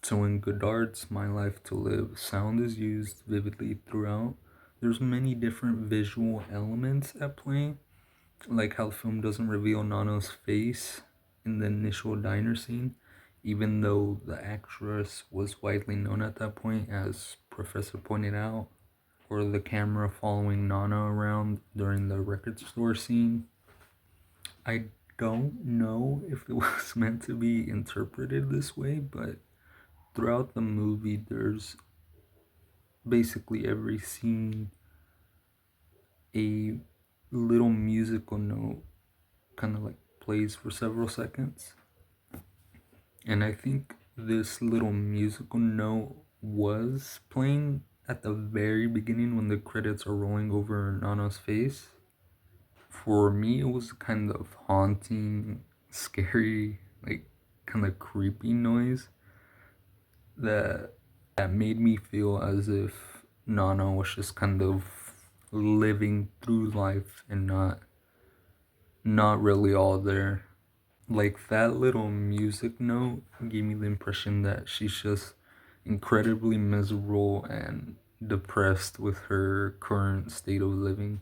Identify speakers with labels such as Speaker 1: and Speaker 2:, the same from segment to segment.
Speaker 1: So in Godard's My Life to Live, sound is used vividly throughout. There's many different visual elements at play, like how the film doesn't reveal Nano's face in the initial diner scene, even though the actress was widely known at that point, as Professor pointed out, or the camera following Nana around during the record store scene. I don't know if it was meant to be interpreted this way, but throughout the movie, there's basically every scene a little musical note kind of like plays for several seconds. And I think this little musical note was playing at the very beginning when the credits are rolling over Nana's face. For me, it was kind of haunting, scary, like kind of creepy noise that made me feel as if Nana was just kind of living through life and not really all there. Like that little music note gave me the impression that she's just incredibly miserable and depressed with her current state of living.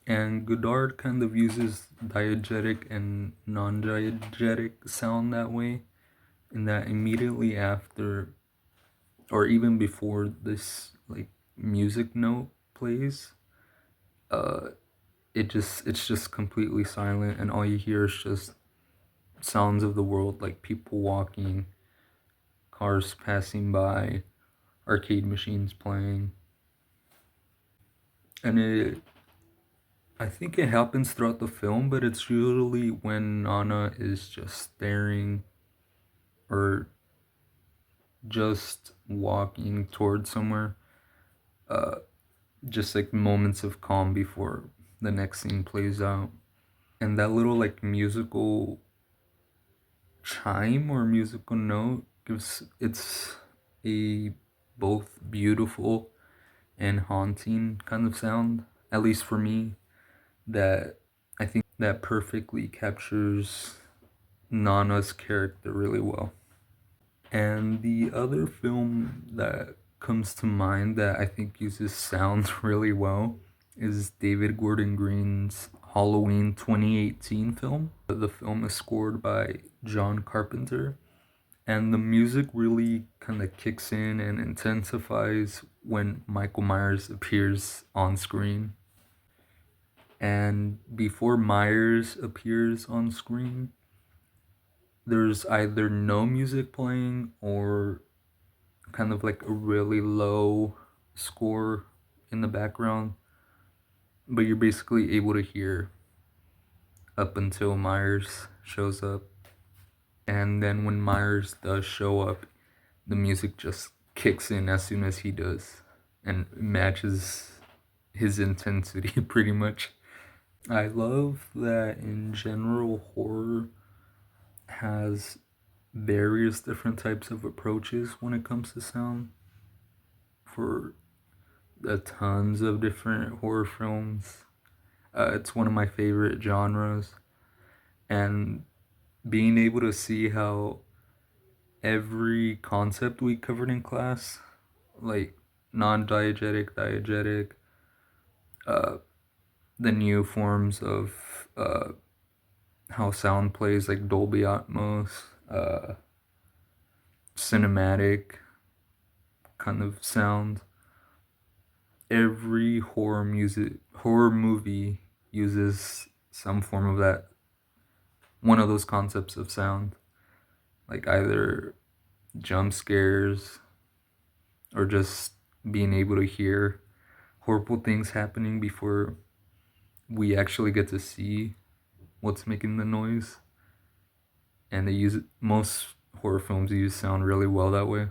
Speaker 1: And Godard kind of uses diegetic and non-diegetic sound that way, in that immediately after or even before this like music note plays, uh it's just completely silent and all you hear is just sounds of the world, like people walking, cars passing by, arcade machines playing. And I think it happens throughout the film, but it's usually when Nana is just staring or just walking towards somewhere. Uh, just like moments of calm before the next scene plays out. And that little like musical chime or musical note gives it's a both beautiful and haunting kind of sound, at least for me, that I think that perfectly captures Nana's character really well. And the other film that comes to mind that I think uses sound really well is David Gordon Green's Halloween 2018 film. The film is scored by John Carpenter, and the music really kind of kicks in and intensifies when Michael Myers appears on screen. And before Myers appears on screen, there's either no music playing or kind of like a really low score in the background, but you're basically able to hear up until Myers shows up. And then when Myers does show up, the music just kicks in as soon as he does and matches his intensity pretty much. I love that in general, horror has various different types of approaches when it comes to sound. For the tons of different horror films, it's one of my favorite genres, and being able to see how every concept we covered in class, like non-diegetic, diegetic, uh, the new forms of how sound plays, like Dolby Atmos, cinematic kind of sound. Every horror movie uses some form of that, one of those concepts of sound, like either jump scares or just being able to hear horrible things happening before we actually get to see what's making the noise. And most horror films use sound really well that way.